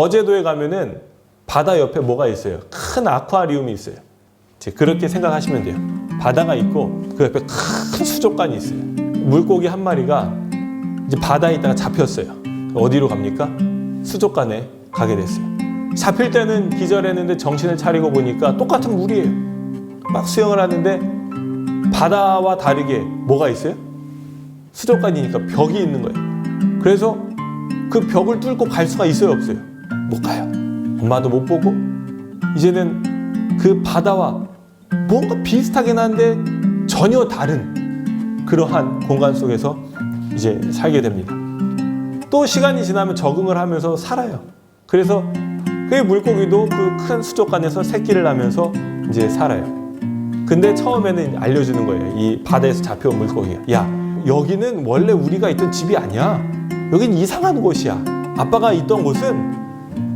거제도에 가면은 바다 옆에 뭐가 있어요? 큰 아쿠아리움이 있어요. 그렇게 생각하시면 돼요. 바다가 있고 그 옆에 큰 수족관이 있어요. 물고기 한 마리가 이제 바다에 있다가 잡혔어요. 어디로 갑니까? 수족관에 가게 됐어요. 잡힐 때는 기절했는데 정신을 차리고 보니까 똑같은 물이에요. 막 수영을 하는데 바다와 다르게 뭐가 있어요? 수족관이니까 벽이 있는 거예요. 그래서 그 벽을 뚫고 갈 수가 있어요, 없어요? 못 가요. 엄마도 못 보고 이제는 그 바다와 뭔가 비슷하긴 한데 전혀 다른 그러한 공간 속에서 이제 살게 됩니다. 또 시간이 지나면 적응을 하면서 살아요. 그래서 그 물고기도 그 큰 수족관에서 새끼를 낳으면서 이제 살아요. 근데 처음에는 알려주는 거예요. 이 바다에서 잡혀온 물고기가. 야, 여기는 원래 우리가 있던 집이 아니야. 여긴 이상한 곳이야. 아빠가 있던 곳은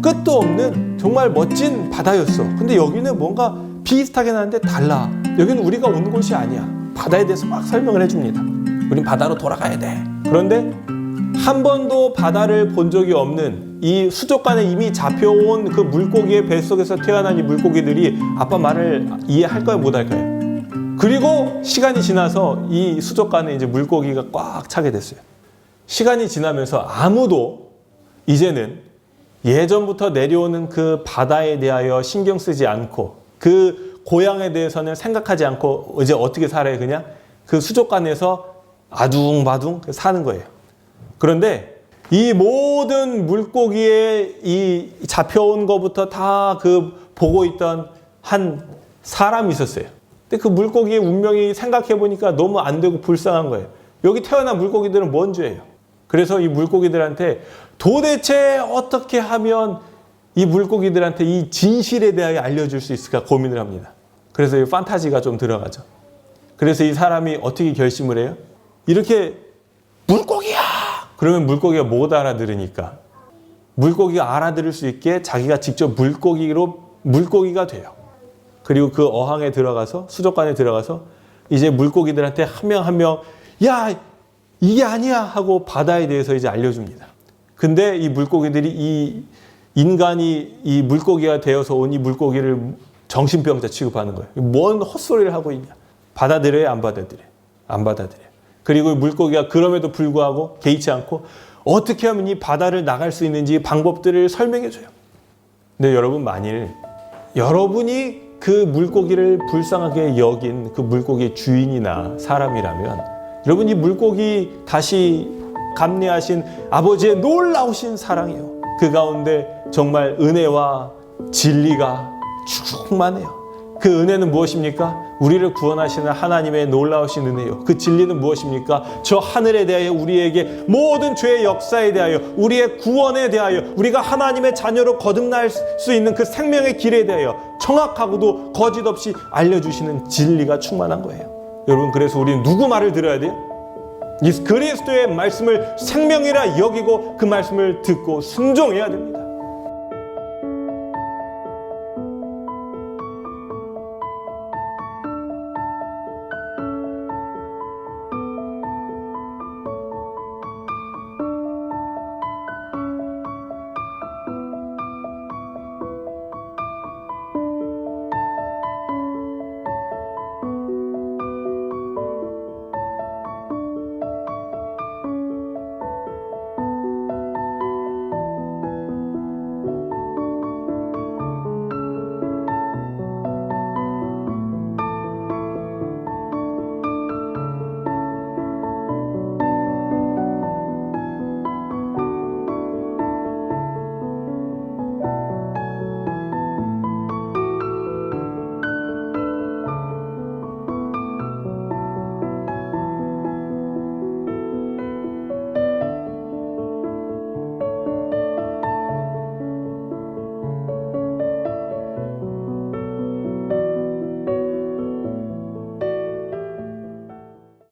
끝도 없는 정말 멋진 바다였어. 근데 여기는 뭔가 비슷하긴 한데 달라. 여기는 우리가 온 곳이 아니야. 바다에 대해서 막 설명을 해줍니다. 우린 바다로 돌아가야 돼. 그런데 한 번도 바다를 본 적이 없는 이 수족관에 이미 잡혀온 그 물고기의 뱃속에서 태어난 이 물고기들이 아빠 말을 이해할까요? 못할까요? 그리고 시간이 지나서 이 수족관에 이제 물고기가 꽉 차게 됐어요. 시간이 지나면서 아무도 이제는 예전부터 내려오는 그 바다에 대하여 신경 쓰지 않고 그 고향에 대해서는 생각하지 않고 이제 어떻게 살아요? 그냥 그 수족관에서 아둥바둥 사는 거예요. 그런데 이 모든 물고기의 이 잡혀온 것부터 다 그 보고 있던 한 사람이 있었어요. 근데 그 물고기의 운명이 생각해 보니까 너무 안 되고 불쌍한 거예요. 여기 태어난 물고기들은 뭔 죄예요? 그래서 이 물고기들한테 도대체 어떻게 하면 이 물고기들한테 이 진실에 대하여 알려줄 수 있을까 고민을 합니다. 그래서 이 판타지가 좀 들어가죠. 그래서 이 사람이 어떻게 결심을 해요? 이렇게 물고기야! 그러면 물고기가 못 알아들으니까 물고기가 알아들을 수 있게 자기가 직접 물고기가 돼요. 그리고 그 어항에 들어가서 수족관에 들어가서 이제 물고기들한테 한 명 한 명 야 이게 아니야 하고 바다에 대해서 이제 알려줍니다. 근데 이 물고기들이 이 인간이 이 물고기가 되어서 온 이 물고기를 정신병자 취급하는 거예요. 뭔 헛소리를 하고 있냐. 받아들여요? 안 받아들여요? 안 받아들여요. 그리고 물고기가 그럼에도 불구하고 개의치 않고 어떻게 하면 이 바다를 나갈 수 있는지 방법들을 설명해줘요. 근데 여러분 만일 여러분이 그 물고기를 불쌍하게 여긴 그 물고기의 주인이나 사람이라면 여러분 이 물고기 다시 감내하신 아버지의 놀라우신 사랑이요. 그 가운데 정말 은혜와 진리가 충만해요. 그 은혜는 무엇입니까? 우리를 구원하시는 하나님의 놀라우신 은혜요. 그 진리는 무엇입니까? 저 하늘에 대하여 우리에게 모든 죄의 역사에 대하여 우리의 구원에 대하여 우리가 하나님의 자녀로 거듭날 수 있는 그 생명의 길에 대하여 정확하고도 거짓 없이 알려주시는 진리가 충만한 거예요. 여러분 그래서 우리는 누구 말을 들어야 돼요? 이 그리스도의 말씀을 생명이라 여기고 그 말씀을 듣고 순종해야 됩니다.